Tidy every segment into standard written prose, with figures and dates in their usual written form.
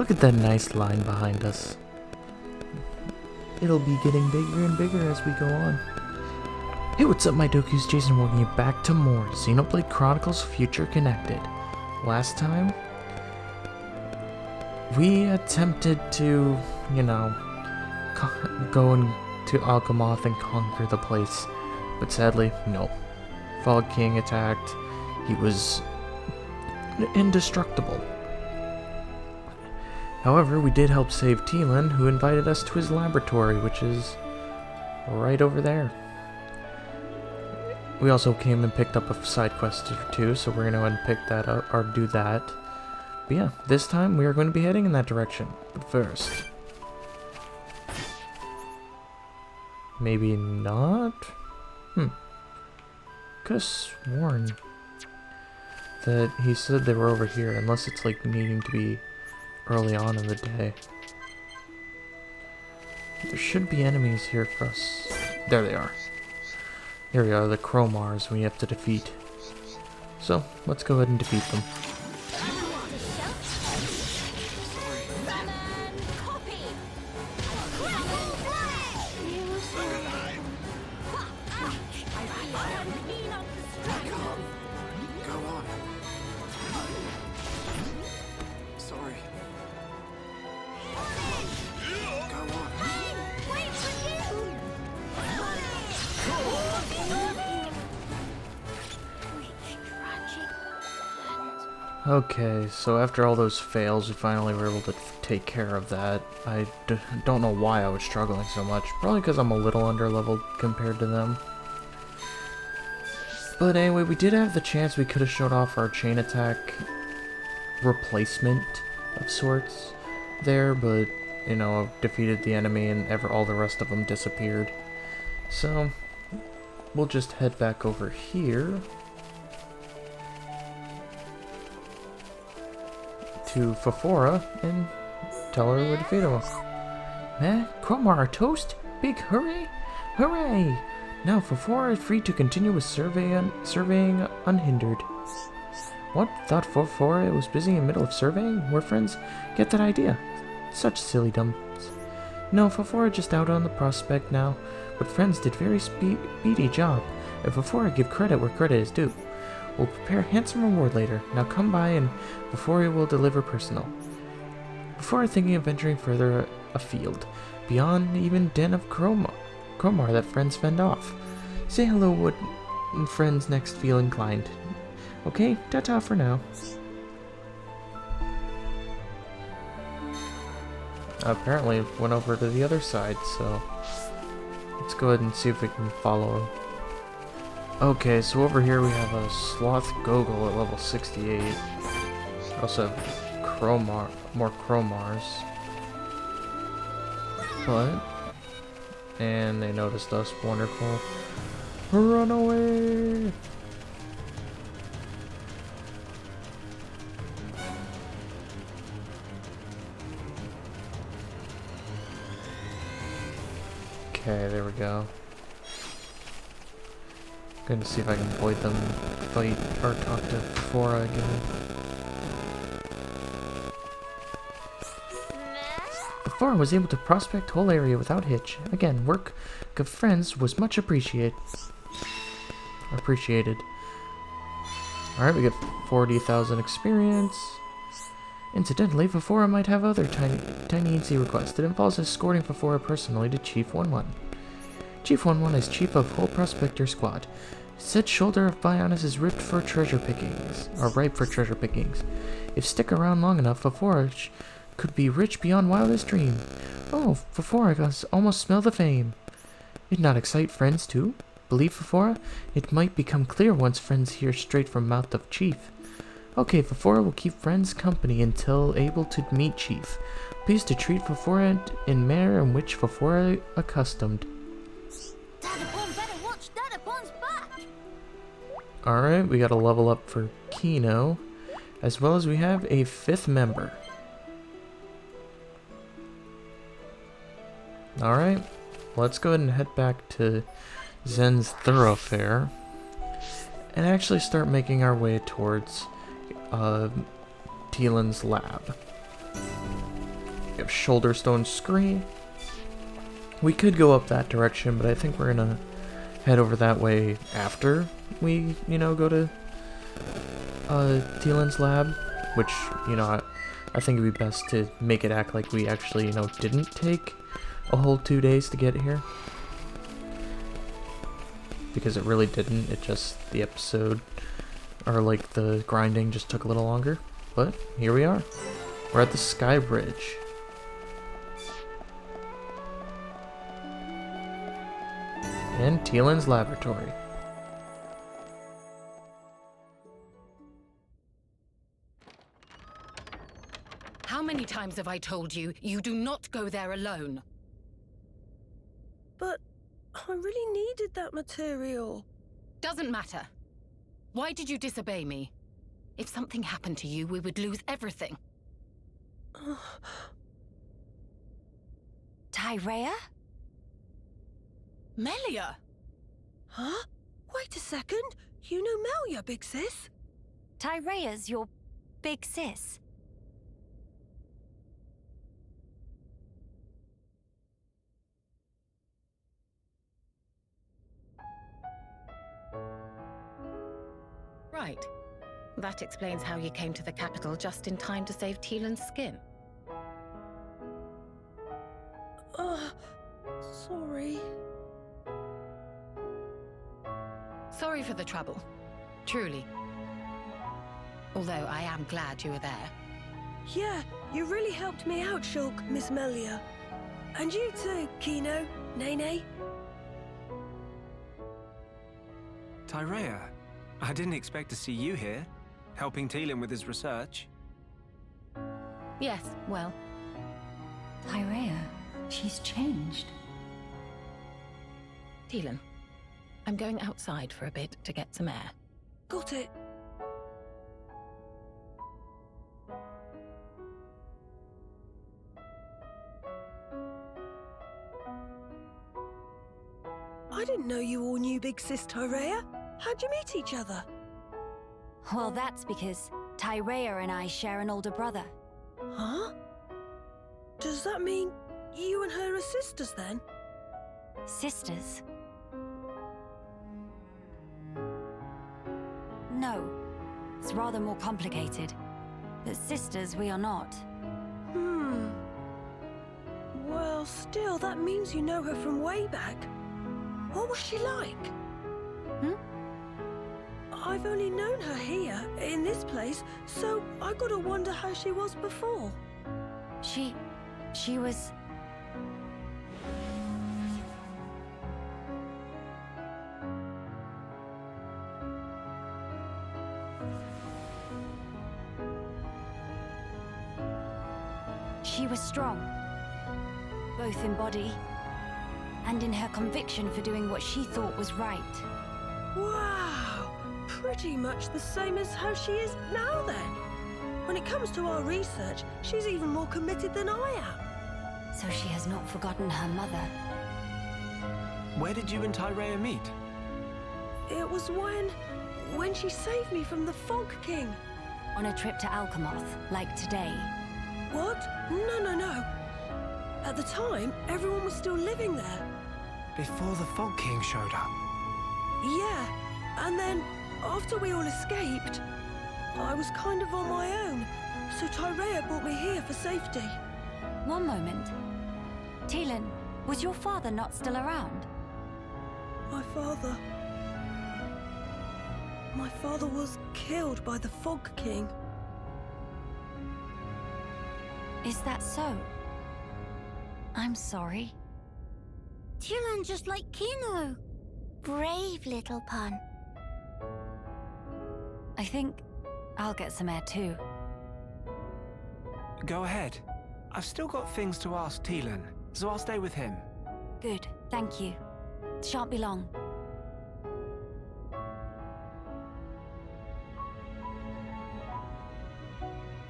Look at that nice line behind us. It'll be getting bigger and bigger as we go on. Hey, what's up, my Doku's Jason, welcoming you back to more Xenoblade Chronicles Future Connected. Last time, we attempted to, go into Alchemoth and conquer the place. But sadly, no. Fog King attacked. He was indestructible. However, we did help save Teelan, who invited us to his laboratory, which is right over there. We also came and picked up a side quest or two, so we're going to go ahead and pick that up, or do that. But yeah, this time we are going to be heading in that direction. But first... maybe not? Could've sworn that he said they were over here, unless it's like needing to be early on in the day. There should be enemies here for us. There they are. Here we are, the Chromars we have to defeat. So, let's go ahead and defeat them. Okay, so after all those fails, we finally were able to take care of that. I don't know why I was struggling so much. Probably because I'm a little under-leveled compared to them. But anyway, we did have the chance. We could have showed off our chain attack replacement of sorts there, but, defeated the enemy and all the rest of them disappeared. So, we'll just head back over here to Fafora and tell her we defeated him. Eh? Chromar toast? Big hooray! Hooray! Now Fafora is free to continue with surveying unhindered. What? Thought Fafora was busy in the middle of surveying? We're friends? Get that idea? Such silly dumps. No, Fafora just out on the prospect now, but friends did very speedy job. And Fafora give credit where credit is due. We'll prepare a handsome reward later. Now come by and Fafora will deliver personal. Before thinking of venturing further afield, beyond even den of Chromar that friends fend off. Say hello when friends next feel inclined. Okay, ta-ta for now. Apparently it went over to the other side, so let's go ahead and see if we can follow him. Okay, so over here we have a Sloth Gogol at level 68. We also have more Chromars. And they noticed us. Wonderful. Run away! Okay, there we go. Going to see if I can avoid them fight or talk to Fafora again. Fafora was able to prospect whole area without hitch. Again, work of friends was much appreciated. Alright, we get 40,000 experience. Incidentally, Fafora might have other tiny easy requests. It involves escorting Fafora personally to Chief 11. Chief 11 is chief of whole prospector squad. Said shoulder of Bionis is ripe for treasure pickings. If stick around long enough, Fafora could be rich beyond wildest dream. Oh, Fafora can almost smell the fame. It not excite friends too? Believe Fafora? It might become clear once friends hear straight from mouth of Chief. Okay, Fafora will keep friends company until able to meet Chief. Please to treat Fafora in manner in which Fafora accustomed. Alright, we got a level up for Kino, as well as we have a 5th member. Alright, let's go ahead and head back to Zen's Thoroughfare and actually start making our way towards Teelan's lab. We have Shoulder Stone Scree. We could go up that direction, but I think we're gonna head over that way after we, go to Teelan's lab, which, I think it'd be best to make it act like we actually, didn't take a whole 2 days to get here. Because it really didn't, it just, the episode, or like the grinding just took a little longer. But here we are. We're at the Sky Bridge. And Teelan's laboratory. How many times have I told you, you do not go there alone? But I really needed that material. Doesn't matter. Why did you disobey me? If something happened to you, we would lose everything. Tyrea? Melia! Huh? Wait a second. You know Melia, big sis? Tyrea's your big sis. Right. That explains how you came to the capital just in time to save Teelan's skin. Sorry. Sorry for the trouble. Truly. Although I am glad you were there. Yeah, you really helped me out, Shulk, Miss Melia. And you too, Kino, Nene. Tyrea, I didn't expect to see you here, helping Teelan with his research. Yes, well, Tyrea, she's changed. Teelan, I'm going outside for a bit to get some air. Got it. I didn't know you all knew Big Sis Tyrea. How'd you meet each other? Well, that's because Tyrea and I share an older brother. Huh? Does that mean you and her are sisters then? Sisters? No. It's rather more complicated. But sisters we are not. Well, still, that means you know her from way back. What was she like? I've only known her here, in this place, so I gotta wonder how she was before. She was... She was strong, both in body and in her conviction for doing what she thought was right. Wow! Pretty much the same as how she is now then. When it comes to our research, she's even more committed than I am. So she has not forgotten her mother. Where did you and Tyrea meet? It was when she saved me from the Fog King. On a trip to Alchemoth, like today. What? No. At the time, everyone was still living there. Before the Fog King showed up. Yeah, and then, after we all escaped, I was kind of on my own, so Tyrea brought me here for safety. One moment. Teelan, was your father not still around? My father was killed by the Fog King. Is that so? I'm sorry. Teelan just like Kino. Brave little pun. I think I'll get some air too. Go ahead. I've still got things to ask Teelan, so I'll stay with him. Good, thank you. Shan't be long.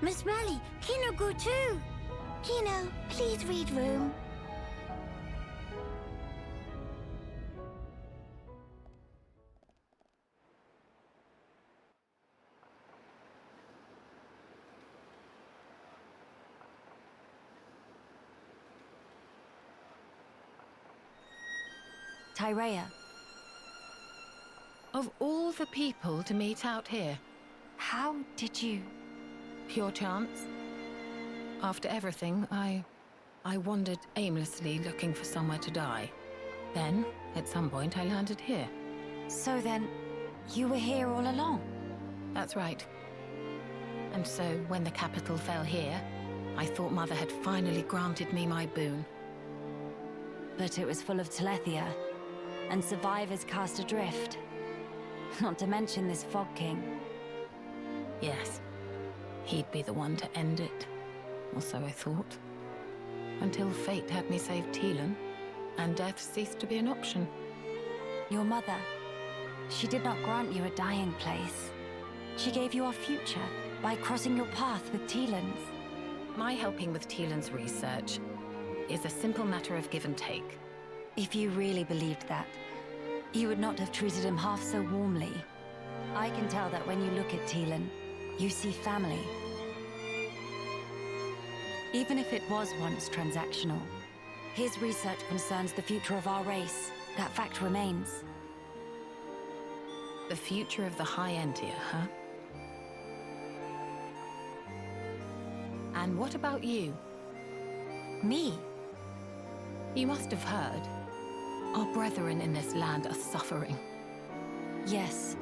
Miss Melly, Kino go too. Kino, please read room. Tyrea. Of all the people to meet out here, How did you... pure chance. After everything, I wandered aimlessly looking for somewhere to die. Then, at some point, I landed here. So then, you were here all along? That's right. And so, when the capital fell here, I thought Mother had finally granted me my boon. But it was full of Telethia, and survivors cast adrift. Not to mention this Fog King. Yes, he'd be the one to end it. Or so I thought. Until fate had me save Teelan, and death ceased to be an option. Your mother, she did not grant you a dying place. She gave you a future by crossing your path with Teelan's. My helping with Teelan's research is a simple matter of give and take. If you really believed that, you would not have treated him half so warmly. I can tell that when you look at Teelan, you see family. Even if it was once transactional, his research concerns the future of our race. That fact remains. The future of the High Entia, huh? And what about you? Me? You must have heard. Our brethren in this land are suffering. Yes.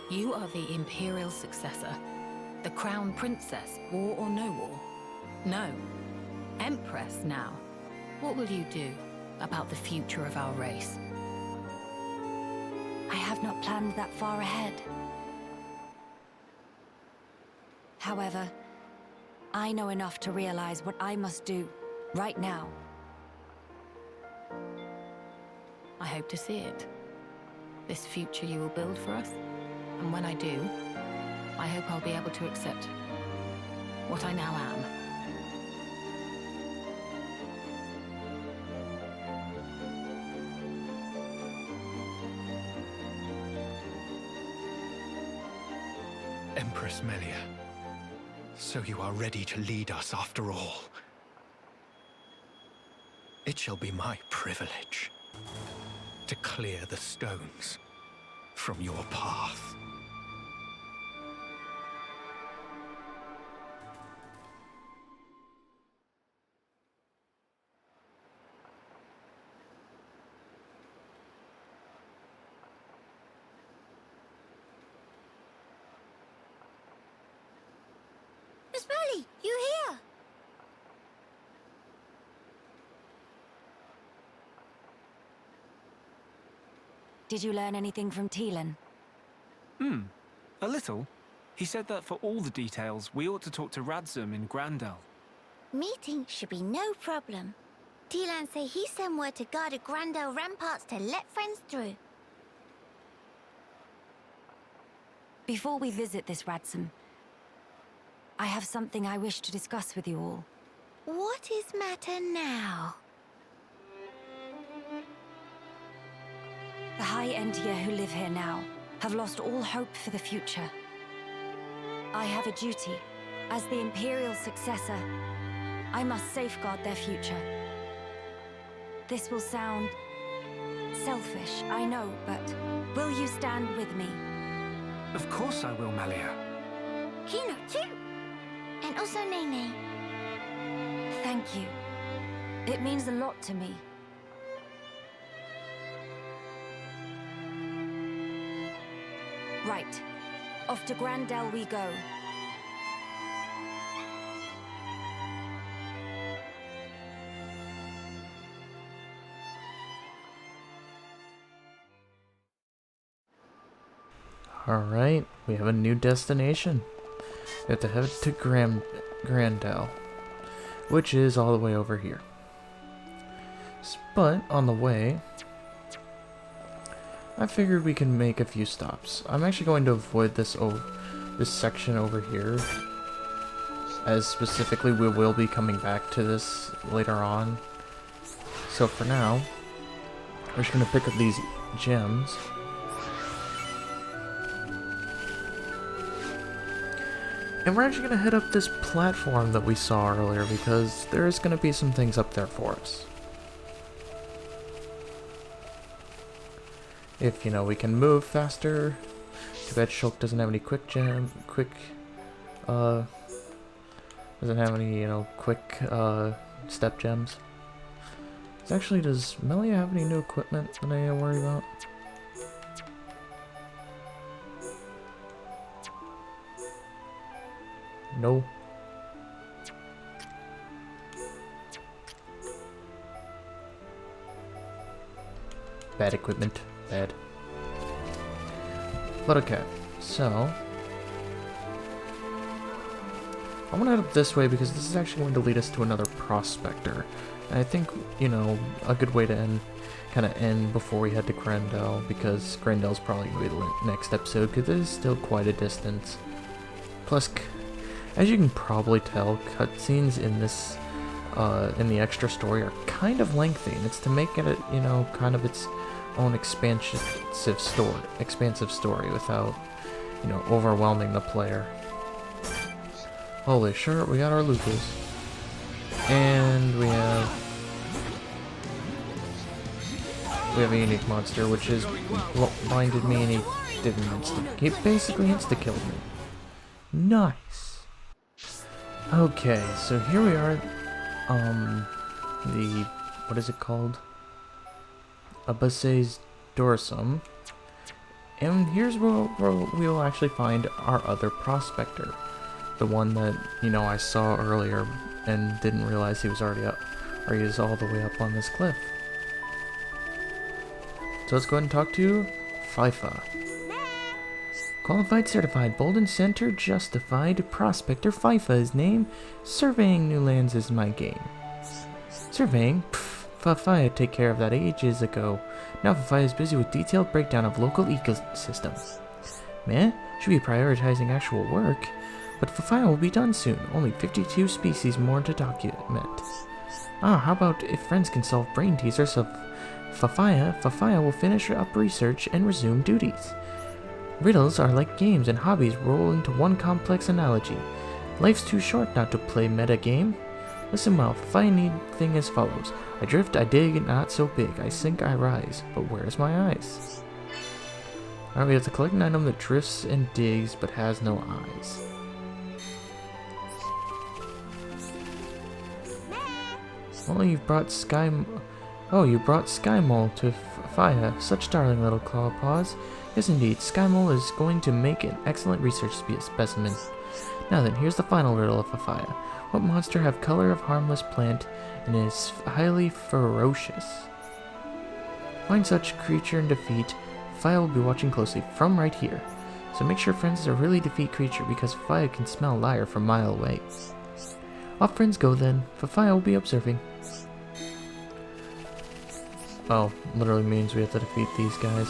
You are the Imperial successor. The Crown Princess, war or no war? No. Empress now. What will you do about the future of our race? I have not planned that far ahead. However, I know enough to realize what I must do right now. I hope to see it. This future you will build for us. And when I do, I hope I'll be able to accept what I now am. Empress Melia, so you are ready to lead us after all. It shall be my privilege to clear the stones from your path. Miss Melly, you here? Did you learn anything from Teelan? A little. He said that for all the details, we ought to talk to Radzum in Grandel. Meeting should be no problem. Teelan say he sent word to guard the Grandel ramparts to let friends through. Before we visit this Radzum, I have something I wish to discuss with you all. What is matter now? The High Entia who live here now have lost all hope for the future. I have a duty. As the Imperial successor, I must safeguard their future. This will sound selfish, I know, but will you stand with me? Of course I will, Melia. Kino too. And also Nene. Thank you. It means a lot to me. Right. Off to Grandel we go. Alright, we have a new destination. We have to head to Grandel, which is all the way over here. But on the way, I figured we can make a few stops. I'm actually going to avoid this section over here, as specifically we will be coming back to this later on. So for now, we're just going to pick up these gems. And we're actually going to head up this platform that we saw earlier, because there is going to be some things up there for us. if, you know, we can move faster. Too bad Shulk doesn't have any doesn't have any, you know, quick, step gems. Actually, does Melia have any new equipment that I need to worry about? No. Bad equipment. Bad. But okay, so I want to head up this way because this is actually going to lead us to another prospector. And I think, you know, a good way to end before we head to Grendel, because Grendel's probably going to be the next episode, because it is still quite a distance. Plus, as you can probably tell, cutscenes in this, in the extra story are kind of lengthy, and it's to make it, you know, kind of its own expansive story without, you know, overwhelming the player. Holy shirt, we got our Lucas. And we have a unique monster, which is blinded me, and he didn't he basically insta-killed me. Nice. Okay, so here we are, what is it called? Abysses Dorsum. And here's where we will actually find our other prospector. The one that, you know, I saw earlier and didn't realize he was already up, or he is all the way up on this cliff. So let's go ahead and talk to Fifa. Qualified, certified, bold and center, justified, prospector Fifa's name. Surveying new lands is my game. Surveying? Pfft, Fafaya take care of that ages ago. Now Fafaya is busy with detailed breakdown of local ecosystems. Meh, should be prioritizing actual work. But Fafaya will be done soon. Only 52 species more to document. Ah, how about if friends can solve brain teasers of Fafaya will finish up research and resume duties. Riddles are like games, and hobbies roll into one complex analogy. Life's too short not to play meta game. Listen well, Fafaya need thing as follows. I drift, I dig, not so big. I sink, I rise. But where's my eyes? Alright, we have to collect an item that drifts and digs, but has no eyes. Oh, you brought Skymole to Fafaya. Such darling little claw paws. Yes, indeed. Skymole is going to make an excellent research specimen. Now then, here's the final riddle of Fafaya. What monster have color of harmless plant and is highly ferocious? Find such creature and defeat. Fafaya will be watching closely from right here. So make sure friends are really defeat creature, because Fafaya can smell liar from a mile away. Off friends go then. Fafaya will be observing. Oh, literally means we have to defeat these guys.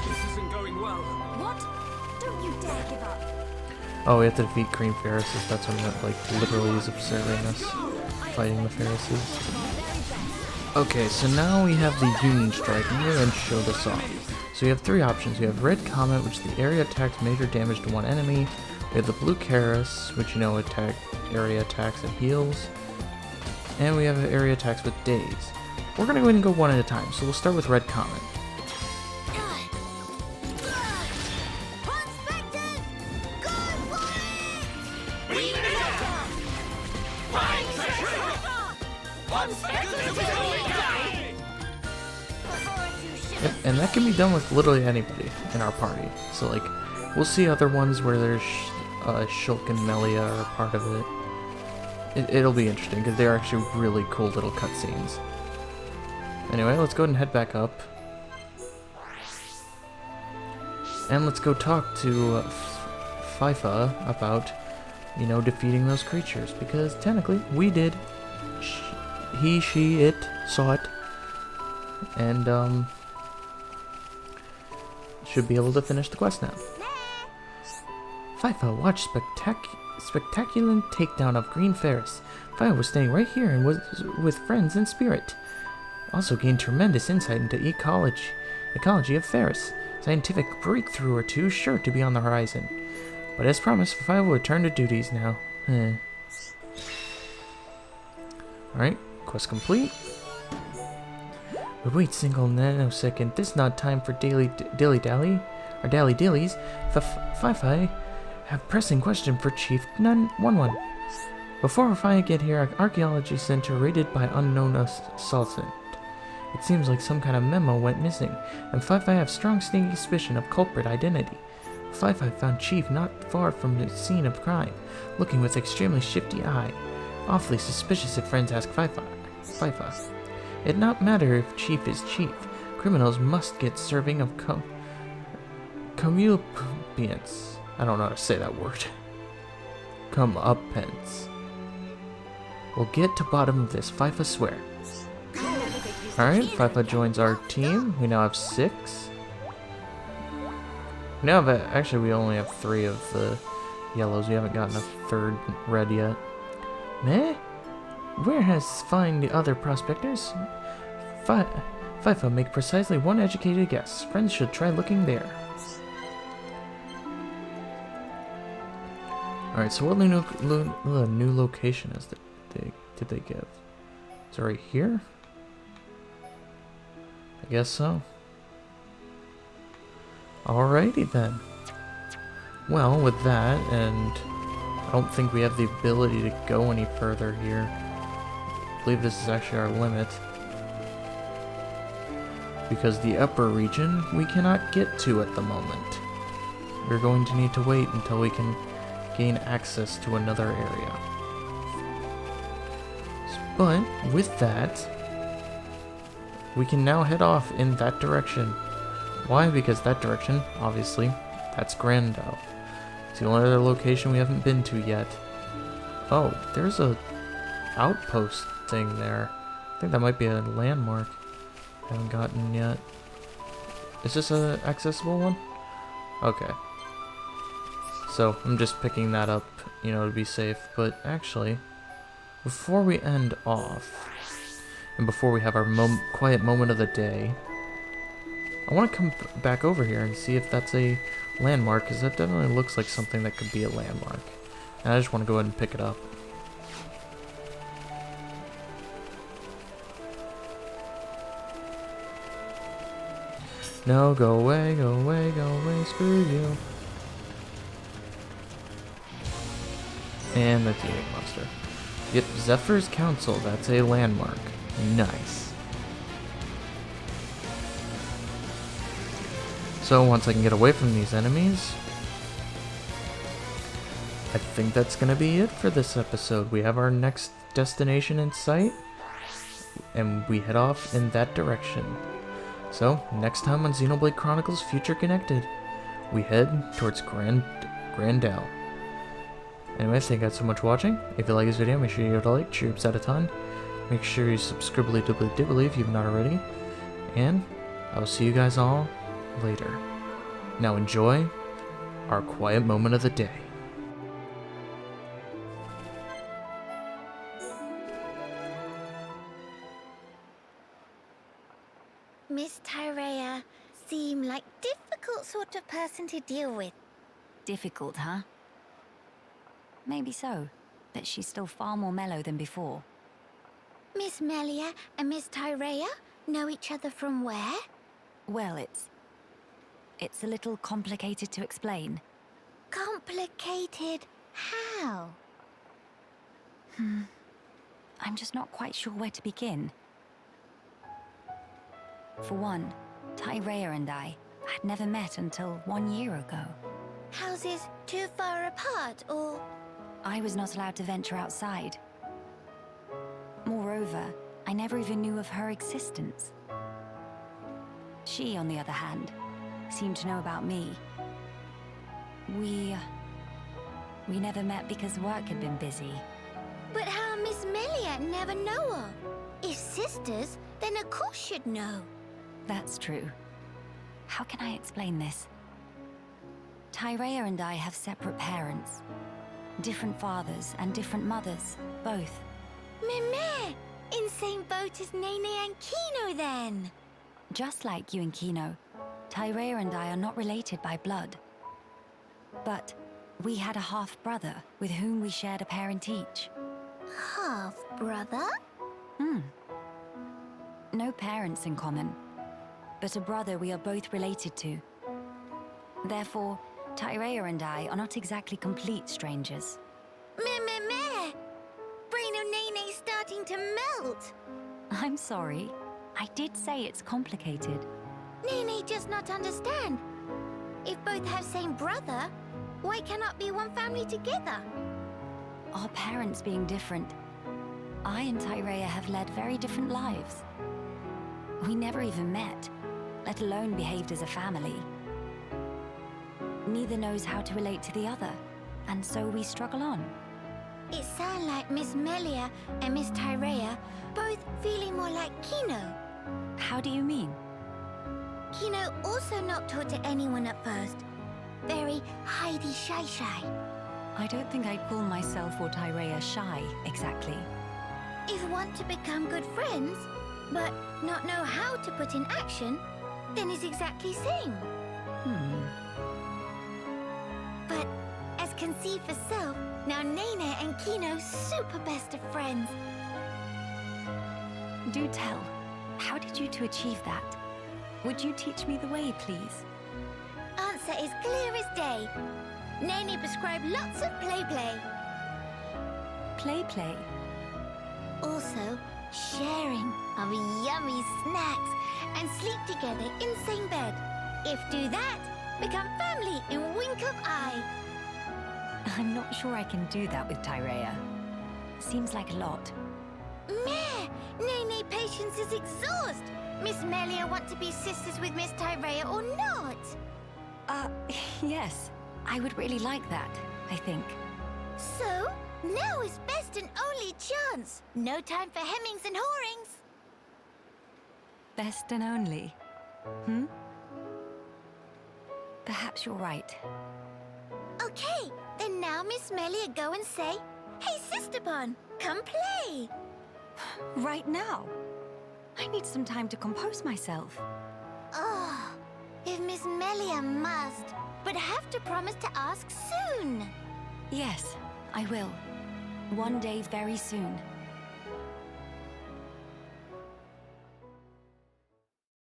This isn't going well. What? Don't you dare give up. Oh, we have to defeat Green Pharises. That's what I meant, like, literally is observing us fighting the Pharises. Okay, so now we have the Union Strike, and we're going to show this off. So we have three options. We have Red Comet, which the area attacks major damage to one enemy. We have the Blue Karas, which, you know, area attacks and heals. And we have area attacks with daze. We're going to go ahead and go one at a time, so we'll start with Red Comet. Yep, and that can be done with literally anybody in our party. So, like, we'll see other ones where there's Shulk and Melia are part of it. It'll be interesting, because they're actually really cool little cutscenes. Anyway, let's go ahead and head back up. And let's go talk to Fifa about, you know, defeating those creatures. Because technically, we did. He, she, it, saw it. And, should be able to finish the quest now. Fifa, watch spectacular takedown of Green Ferris. Fifa was standing right here and was with friends in spirit. Also gained tremendous insight into ecology of Ferris. Scientific breakthrough or two sure to be on the horizon. But as promised, Fifa will return to duties now. Alright, quest complete. But wait single nanosecond, this is not time for dilly-dally, or dally-dillies. Fi-Fi have pressing question for Chief 911. Before Fi get here, archaeology center raided by unknown assaultant. It seems like some kind of memo went missing, and Fi-Fi have strong sneaky suspicion of culprit identity. Fi-Fi found Chief not far from the scene of crime, looking with extremely shifty eye. Awfully suspicious if friends ask Fi-Fi. It not matter if Chief is Chief. Criminals must get serving of comeuppance. I don't know how to say that word. Comeuppance. We'll get to bottom of this, Fi-Fi swear. Alright, Fi-Fi joins our team. We now have 6. Now that actually we only have 3 of the yellows. We haven't gotten a 3rd red yet. Meh? Where has find the other prospectors? Fi-Fi make precisely one educated guess. Friends should try looking there. Alright, so what new location is did they give? Is it right here? I guess so. Alrighty then. Well, with that, and I don't think we have the ability to go any further here. I believe this is actually our limit. Because the upper region we cannot get to at the moment. We're going to need to wait until we can gain access to another area. But with that, we can now head off in that direction. Why? Because that direction, obviously, that's Grandel. It's the only other location we haven't been to yet. Oh, there's a outpost thing there. I think that might be a landmark. I haven't gotten yet. Is this a accessible one? Okay. So, I'm just picking that up, you know, to be safe. But actually, before we end off, and before we have our quiet moment of the day, I want to come back over here and see if that's a landmark, because that definitely looks like something that could be a landmark. And I just want to go ahead and pick it up. No, go away, go away, go away, screw you. And the Teelan monster. Yep, Zephyr's Council, that's a landmark. Nice. So once I can get away from these enemies, I think that's gonna be it for this episode. We have our next destination in sight, and we head off in that direction. So, next time on Xenoblade Chronicles Future Connected, we head towards Grandel. Anyway, thank you guys so much for watching. If you like this video, make sure you give it a like, cheers out a ton. Make sure you subscribe if you've not already. And I will see you guys all later. Now enjoy our quiet moment of the day. Miss Tyrea seem like difficult sort of person to deal with. Difficult, huh? Maybe so, but she's still far more mellow than before. Miss Melia and Miss Tyrea know each other from where? Well, it's a little complicated to explain. Complicated how? I'm just not quite sure where to begin. For one, Tyrea and I had never met until 1 year ago. Houses too far apart, or...? I was not allowed to venture outside. Moreover, I never even knew of her existence. She, on the other hand, seemed to know about me. We never met because work had been busy. But how Miss Melia never know her? If sisters, then of course she'd know. That's true. How can I explain this? Tyrea and I have separate parents. Different fathers and different mothers, both. Meme! In same boat as Nene and Kino, then! Just like you and Kino, Tyrea and I are not related by blood. But we had a half-brother with whom we shared a parent each. Half-brother? No parents in common, but a brother we are both related to. Therefore, Tyrea and I are not exactly complete strangers. Meh. Brain of Nene's starting to melt. I'm sorry. I did say it's complicated. Nene does not understand. If both have same brother, why cannot be one family together? Our parents being different, I and Tyrea have led very different lives. We never even met, let alone behaved as a family. Neither knows how to relate to the other, and so we struggle on. It sounds like Miss Melia and Miss Tyrea both feeling more like Kino. How do you mean? Kino also not talk to anyone at first. Very hidey shy. I don't think I'd call myself or Tyrea shy, exactly. If want to become good friends, but not know how to put in action, then it's exactly same. But as can see for self, now Nene and Kino super best of friends. Do tell, how did you two achieve that? Would you teach me the way, please? Answer is clear as day. Nene prescribed lots of play. Play? Also, sharing of yummy snacks and sleep together in same bed. If do that, become family in wink of eye. I'm not sure I can do that with Tyrea. Seems like a lot. Meh, Nene patience is exhaust. Miss Melia want to be sisters with Miss Tyrea or not? Yes. I would really like that, I think. So, now is best and only chance. No time for hemmings and hawings. Best and only. Perhaps you're right. Okay, then now Miss Melia go and say, "Hey, Sister Bon, come play." Right now? I need some time to compose myself. Oh, if Miss Melia must, but have to promise to ask soon. Yes, I will. One day very soon.